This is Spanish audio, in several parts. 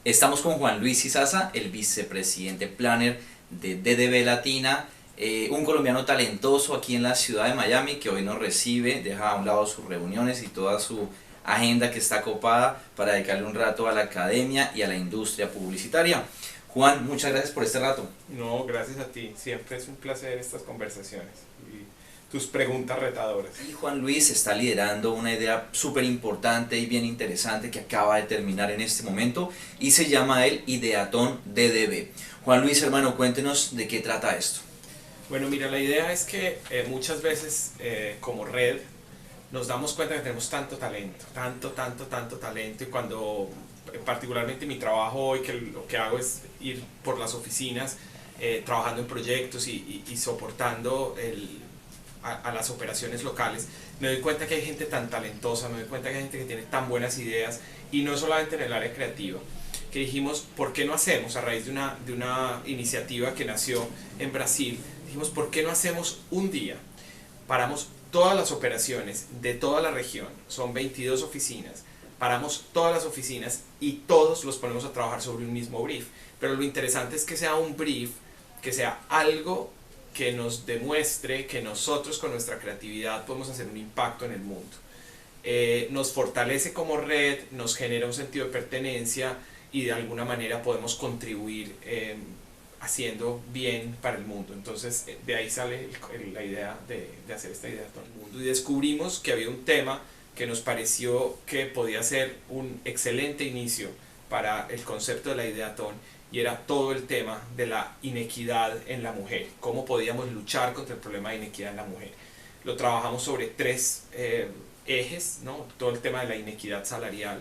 Estamos con Juan Luis Izaza, el vicepresidente planner de DDB Latina, un colombiano talentoso aquí en la ciudad de Miami que hoy nos recibe, deja a un lado sus reuniones y toda su agenda que está copada para dedicarle un rato a la academia y a la industria publicitaria. Juan, muchas gracias por este rato. No, gracias a ti. Siempre es un placer estas conversaciones y tus preguntas retadoras. Y Juan Luis está liderando una idea súper importante y bien interesante que acaba de terminar en este momento y se llama el Ideatón DDB. Juan Luis, hermano, cuéntenos de qué trata esto. Bueno, mira, la idea es que muchas veces como red nos damos cuenta que tenemos tanto talento, tanto talento, y cuando particularmente mi trabajo hoy, que lo que hago es ir por las oficinas trabajando en proyectos y soportando a las operaciones locales, me doy cuenta que hay gente tan talentosa, me doy cuenta que hay gente que tiene tan buenas ideas, y no solamente en el área creativa, que dijimos, ¿por qué no hacemos, a raíz de una iniciativa que nació en Brasil, dijimos, ¿por qué no hacemos un día? Paramos todas las operaciones de toda la región, son 22 oficinas, paramos todas las oficinas y todos los ponemos a trabajar sobre un mismo brief. Pero lo interesante es que sea un brief, que sea algo que nos demuestre que nosotros con nuestra creatividad podemos hacer un impacto en el mundo. Nos fortalece como red, nos genera un sentido de pertenencia y de alguna manera podemos contribuir haciendo bien para el mundo. Entonces de ahí sale la idea de hacer esta idea a todo el mundo. Y descubrimos que había un tema que nos pareció que podía ser un excelente inicio para el concepto de la Ideatón, y era todo el tema de la inequidad en la mujer, cómo podíamos luchar contra el problema de inequidad en la mujer. Lo trabajamos sobre tres ejes, ¿no? Todo el tema de la inequidad salarial,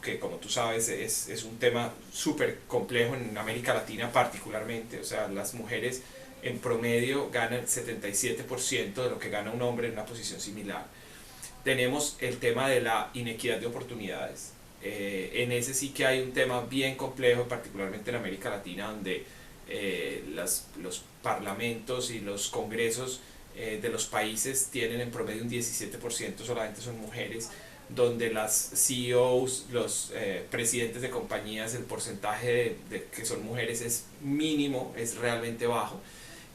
que como tú sabes es un tema súper complejo en América Latina particularmente. O sea, las mujeres en promedio ganan 77% de lo que gana un hombre en una posición similar. Tenemos el tema de la inequidad de oportunidades. En ese sí que hay un tema bien complejo, particularmente en América Latina, donde los parlamentos y los congresos de los países tienen en promedio un 17% solamente son mujeres, donde las CEOs, los presidentes de compañías, el porcentaje de que son mujeres es mínimo, es realmente bajo.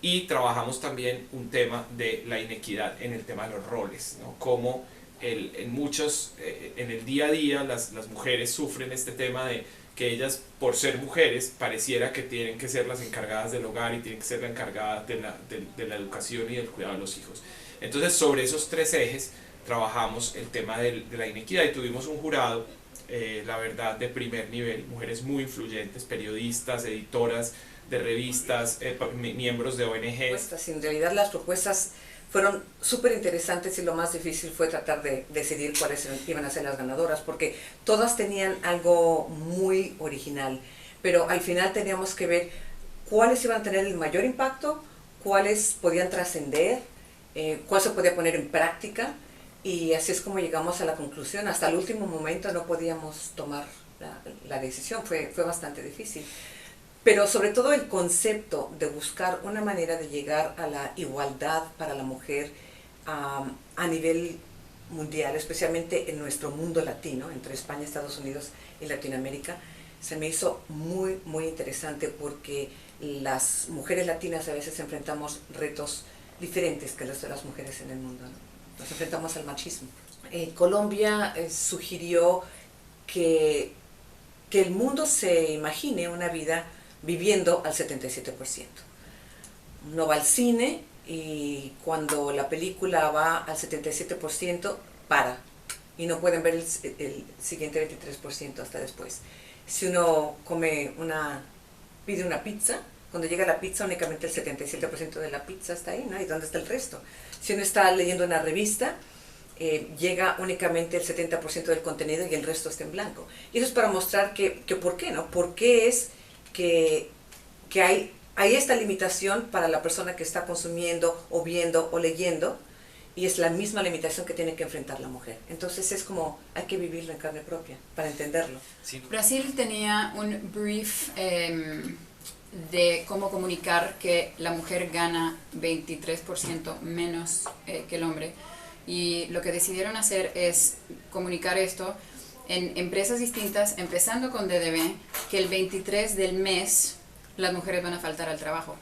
Y trabajamos también un tema de la inequidad en el tema de los roles, ¿no? Como en el día a día las mujeres sufren este tema de que ellas, por ser mujeres, pareciera que tienen que ser las encargadas del hogar y tienen que ser las encargadas de la educación y del cuidado de los hijos. Entonces, sobre esos tres ejes trabajamos el tema de la inequidad, y tuvimos un jurado, la verdad, de primer nivel, mujeres muy influyentes, periodistas, editoras de revistas, miembros de ONGs. En realidad las propuestas fueron súper interesantes, y lo más difícil fue tratar de decidir cuáles iban a ser las ganadoras, porque todas tenían algo muy original, pero al final teníamos que ver cuáles iban a tener el mayor impacto, cuáles podían trascender, cuál se podía poner en práctica, y así es como llegamos a la conclusión. Hasta el último momento no podíamos tomar la decisión, fue bastante difícil. Pero sobre todo el concepto de buscar una manera de llegar a la igualdad para la mujer a nivel mundial, especialmente en nuestro mundo latino, entre España, Estados Unidos y Latinoamérica, se me hizo muy, muy interesante, porque las mujeres latinas a veces enfrentamos retos diferentes que los de las mujeres en el mundo, ¿no? Nos enfrentamos al machismo. Colombia sugirió que el mundo se imagine una vida viviendo al 77%. No va al cine, y cuando la película va al 77% para, y no pueden ver el siguiente 23% hasta después. Si uno pide una pizza, cuando llega la pizza únicamente el 77% de la pizza está ahí, ¿no? ¿Y dónde está el resto? Si uno está leyendo una revista, llega únicamente el 70% del contenido y el resto está en blanco. Y eso es para mostrar que ¿por qué, no? ¿Por qué es que hay esta limitación para la persona que está consumiendo o viendo o leyendo, y es la misma limitación que tiene que enfrentar la mujer? Entonces es como, hay que vivirlo en carne propia para entenderlo. Sí. Brasil tenía un brief de cómo comunicar que la mujer gana 23% menos que el hombre, y lo que decidieron hacer es comunicar esto en empresas distintas, empezando con DDB, que el 23 del mes las mujeres van a faltar al trabajo.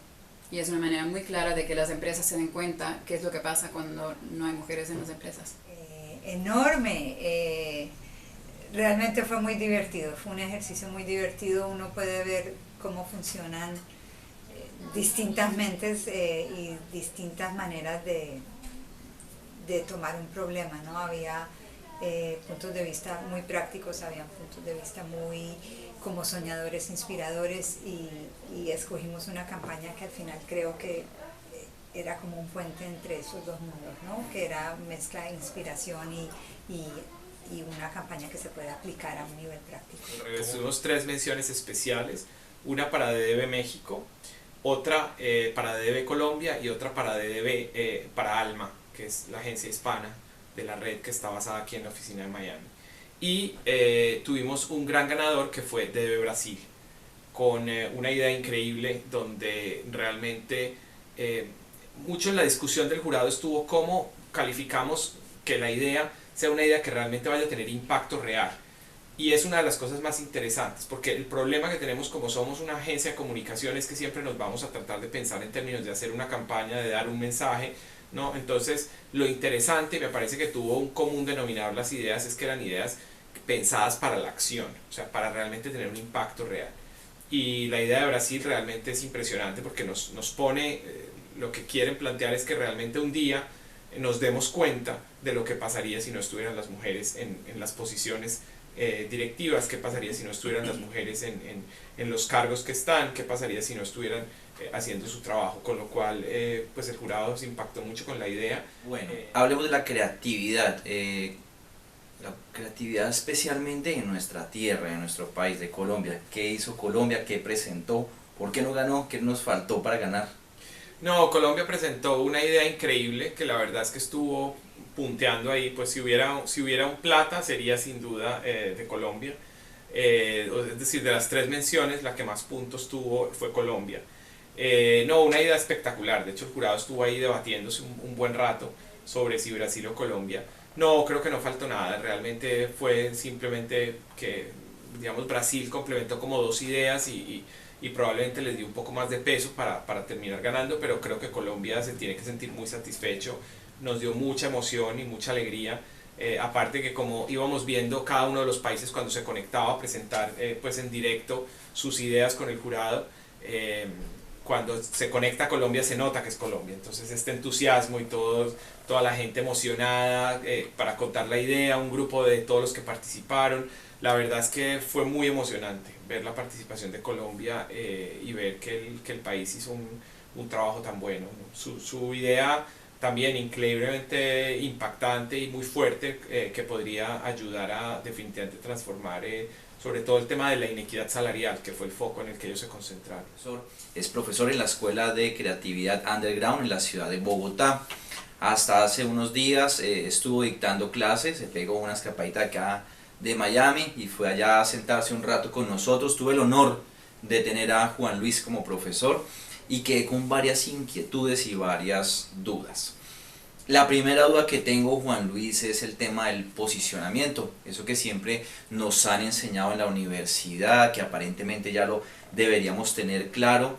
Y es una manera muy clara de que las empresas se den cuenta qué es lo que pasa cuando no hay mujeres en las empresas. Enorme. Realmente fue muy divertido, fue un ejercicio muy divertido. Uno puede ver cómo funcionan distintas mentes y distintas maneras de tomar un problema, ¿no? Había puntos de vista muy prácticos, había puntos de vista muy como soñadores, inspiradores, y escogimos una campaña que al final creo que era como un puente entre esos dos mundos, ¿no? Que era mezcla de inspiración y una campaña que se puede aplicar a un nivel práctico. Tuvimos 3 menciones especiales, una para DDB México, otra para DDB Colombia y otra para DDB para Alma, que es la agencia hispana de la red que está basada aquí en la oficina de Miami. Y tuvimos un gran ganador que fue DDB Brasil, con una idea increíble donde realmente mucho en la discusión del jurado estuvo cómo calificamos que la idea sea una idea que realmente vaya a tener impacto real. Y es una de las cosas más interesantes, porque el problema que tenemos como somos una agencia de comunicación es que siempre nos vamos a tratar de pensar en términos de hacer una campaña, de dar un mensaje, ¿no? Entonces lo interesante, me parece que tuvo un común denominador las ideas, es que eran ideas pensadas para la acción, o sea, para realmente tener un impacto real. Y la idea de Brasil realmente es impresionante porque nos pone, lo que quieren plantear es que realmente un día nos demos cuenta de lo que pasaría si no estuvieran las mujeres en las posiciones directivas, qué pasaría si no estuvieran las mujeres en los cargos que están, qué pasaría si no estuvieran haciendo su trabajo, con lo cual pues el jurado se impactó mucho con la idea. Bueno, hablemos de la creatividad. La creatividad especialmente en nuestra tierra, en nuestro país de Colombia. ¿Qué hizo Colombia? ¿Qué presentó? ¿Por qué no ganó? ¿Qué nos faltó para ganar? No, Colombia presentó una idea increíble que la verdad es que estuvo punteando ahí, pues si hubiera un plata sería sin duda de Colombia, es decir, de las 3 menciones la que más puntos tuvo fue Colombia. No, una idea espectacular, de hecho el jurado estuvo ahí debatiéndose un buen rato sobre si Brasil o Colombia. No, creo que no faltó nada, realmente fue simplemente que, digamos, Brasil complementó como 2 ideas y probablemente les dio un poco más de peso para terminar ganando, pero creo que Colombia se tiene que sentir muy satisfecho, nos dio mucha emoción y mucha alegría, aparte que como íbamos viendo cada uno de los países cuando se conectaba a presentar pues en directo sus ideas con el jurado, cuando se conecta a Colombia se nota que es Colombia, entonces este entusiasmo y toda la gente emocionada para contar la idea, un grupo de todos los que participaron, la verdad es que fue muy emocionante ver la participación de Colombia y ver que el país hizo un trabajo tan bueno, ¿no? Su idea también increíblemente impactante y muy fuerte que podría ayudar a definitivamente transformar sobre todo el tema de la inequidad salarial, que fue el foco en el que ellos se concentraron. Es profesor en la Escuela de Creatividad Underground en la ciudad de Bogotá. Hasta hace unos días estuvo dictando clases, se pegó una escapadita acá de Miami y fue allá a sentarse un rato con nosotros. Tuve el honor de tener a Juan Luis como profesor y quedé con varias inquietudes y varias dudas. La primera duda que tengo, Juan Luis, es el tema del posicionamiento, eso que siempre nos han enseñado en la universidad, que aparentemente ya lo deberíamos tener claro,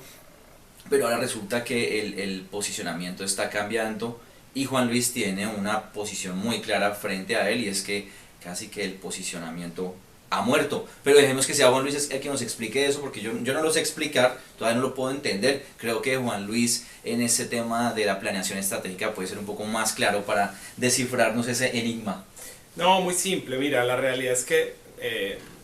pero ahora resulta que el posicionamiento está cambiando y Juan Luis tiene una posición muy clara frente a él, y es que casi que el posicionamiento ha muerto. Pero dejemos que sea Juan Luis el que nos explique eso, porque yo no lo sé explicar, todavía no lo puedo entender. Creo que Juan Luis en ese tema de la planeación estratégica puede ser un poco más claro para descifrarnos ese enigma. No, muy simple, mira, la realidad es que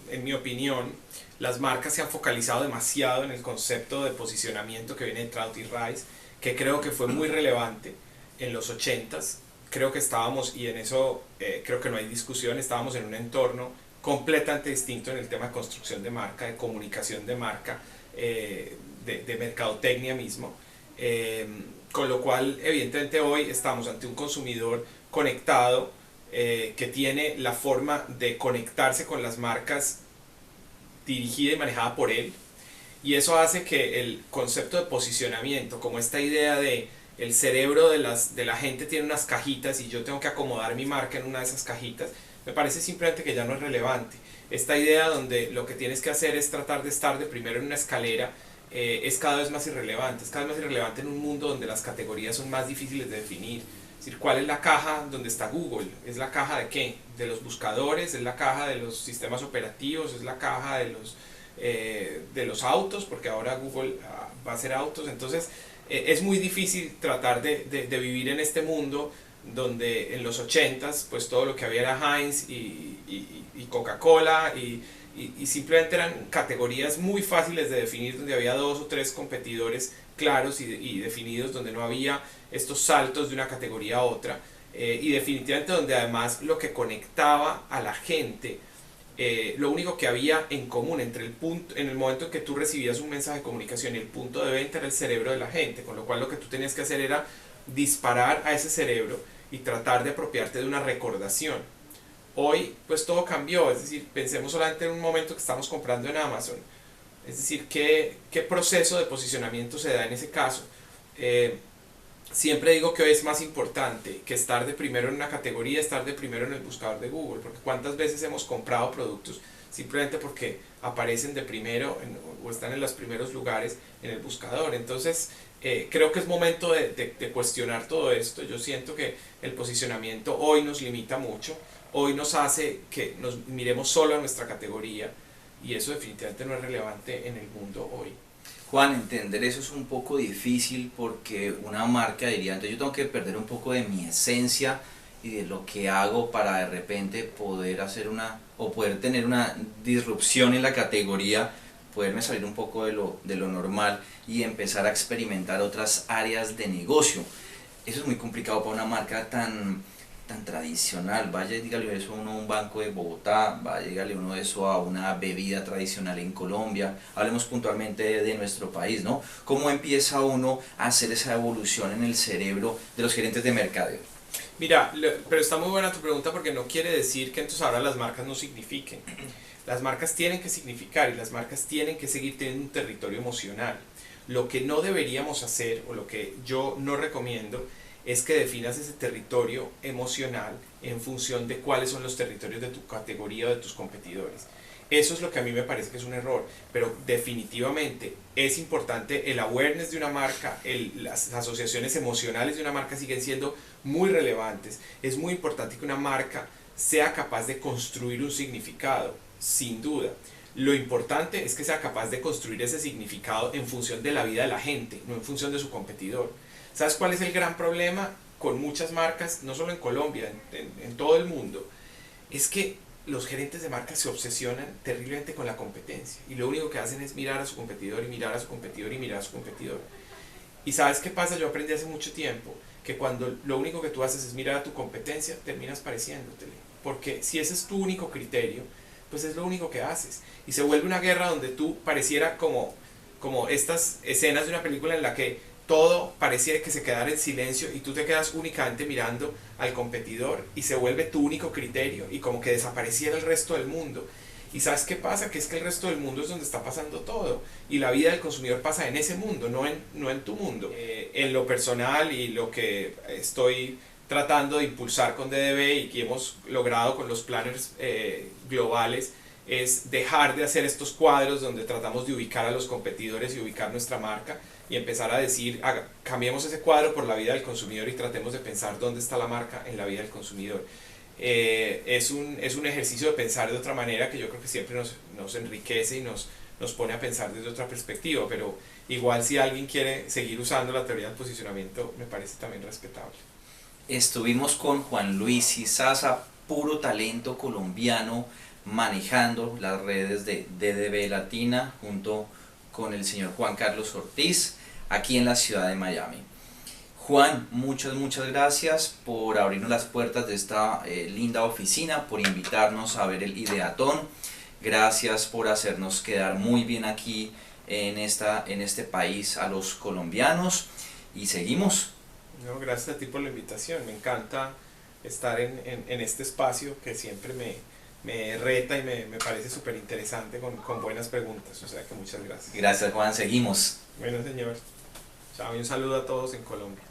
en mi opinión las marcas se han focalizado demasiado en el concepto de posicionamiento que viene de Trauty Rice, que creo que fue muy relevante en los 80s. Creo que estábamos, y en eso creo que no hay discusión, estábamos en un entorno completamente distinto en el tema de construcción de marca, de comunicación de marca, de mercadotecnia mismo, con lo cual evidentemente hoy estamos ante un consumidor conectado que tiene la forma de conectarse con las marcas dirigida y manejada por él, y eso hace que el concepto de posicionamiento, como esta idea de el cerebro de la gente tiene unas cajitas y yo tengo que acomodar mi marca en una de esas cajitas, me parece simplemente que ya no es relevante. Esta idea donde lo que tienes que hacer es tratar de estar de primero en una escalera es cada vez más irrelevante. Es cada vez más irrelevante en un mundo donde las categorías son más difíciles de definir. Es decir, ¿cuál es la caja donde está Google? ¿Es la caja de qué? ¿De los buscadores? ¿Es la caja de los sistemas operativos? ¿Es la caja de los autos? Porque ahora Google va a hacer autos. Entonces es muy difícil tratar de vivir en este mundo donde en los 80s pues todo lo que había era Heinz y Coca-Cola y simplemente eran categorías muy fáciles de definir, donde había 2 o 3 competidores claros y definidos, donde no había estos saltos de una categoría a otra, y definitivamente donde además lo que conectaba a la gente, lo único que había en común entre el punto, en el momento en que tú recibías un mensaje de comunicación y el punto de venta, era el cerebro de la gente, con lo cual lo que tú tenías que hacer era disparar a ese cerebro y tratar de apropiarte de una recordación. Hoy pues todo cambió, es decir, pensemos solamente en un momento que estamos comprando en Amazon, es decir, ¿qué proceso de posicionamiento se da en ese caso? Siempre digo que hoy es más importante que estar de primero en una categoría, estar de primero en el buscador de Google, porque cuántas veces hemos comprado productos simplemente porque aparecen de primero o están en los primeros lugares en el buscador. Entonces creo que es momento de cuestionar todo esto. Yo siento que el posicionamiento hoy nos limita mucho, hoy nos hace que nos miremos solo a nuestra categoría, y eso definitivamente no es relevante en el mundo hoy. Juan, entender eso es un poco difícil porque una marca diría, entonces yo tengo que perder un poco de mi esencia y de lo que hago para de repente poder hacer poder tener una disrupción en la categoría, poderme salir un poco de lo normal y empezar a experimentar otras áreas de negocio. Eso es muy complicado para una marca tan tradicional. Vaya y dígale eso a un banco de Bogotá, vaya y dígale uno eso a una bebida tradicional en Colombia. Hablemos puntualmente de nuestro país, ¿no? ¿Cómo empieza uno a hacer esa evolución en el cerebro de los gerentes de mercadeo? Mira, pero está muy buena tu pregunta, porque no quiere decir que entonces ahora las marcas no signifiquen. Las marcas tienen que significar y las marcas tienen que seguir teniendo un territorio emocional. Lo que no deberíamos hacer, o lo que yo no recomiendo, es que definas ese territorio emocional en función de cuáles son los territorios de tu categoría o de tus competidores. Eso es lo que a mí me parece que es un error, pero definitivamente es importante el awareness de una marca, las asociaciones emocionales de una marca siguen siendo muy relevantes. Es muy importante que una marca sea capaz de construir un significado, sin duda. Lo importante es que sea capaz de construir ese significado en función de la vida de la gente, no en función de su competidor. ¿Sabes cuál es el gran problema con muchas marcas, no solo en Colombia, en todo el mundo? Es que los gerentes de marcas se obsesionan terriblemente con la competencia y lo único que hacen es mirar a su competidor y mirar a su competidor y mirar a su competidor. ¿Y sabes qué pasa? Yo aprendí hace mucho tiempo que cuando lo único que tú haces es mirar a tu competencia, terminas pareciéndotele. Porque si ese es tu único criterio, pues es lo único que haces. Y se vuelve una guerra donde tú pareciera como estas escenas de una película en la que todo pareciera que se quedara en silencio y tú te quedas únicamente mirando al competidor y se vuelve tu único criterio y como que desapareciera el resto del mundo. ¿Y sabes qué pasa? Que es que el resto del mundo es donde está pasando todo y la vida del consumidor pasa en ese mundo, no en tu mundo. En lo personal y lo que estoy tratando de impulsar con DDB y que hemos logrado con los planners globales es dejar de hacer estos cuadros donde tratamos de ubicar a los competidores y ubicar nuestra marca y empezar a decir, cambiemos ese cuadro por la vida del consumidor y tratemos de pensar dónde está la marca en la vida del consumidor. Es un ejercicio de pensar de otra manera que yo creo que siempre nos enriquece y nos pone a pensar desde otra perspectiva, pero igual si alguien quiere seguir usando la teoría del posicionamiento me parece también respetable. Estuvimos con Juan Luis Izaza, puro talento colombiano, manejando las redes de DDB Latina junto con el señor Juan Carlos Ortiz aquí en la ciudad de Miami. Juan, muchas gracias por abrirnos las puertas de esta linda oficina, por invitarnos a ver el Ideatón. Gracias por hacernos quedar muy bien aquí en este país a los colombianos y seguimos. No, gracias a ti por la invitación, me encanta estar en este espacio que siempre me reta y me parece súper interesante con buenas preguntas, o sea que muchas gracias. Gracias Juan, seguimos. Bueno señor, chao y un saludo a todos en Colombia.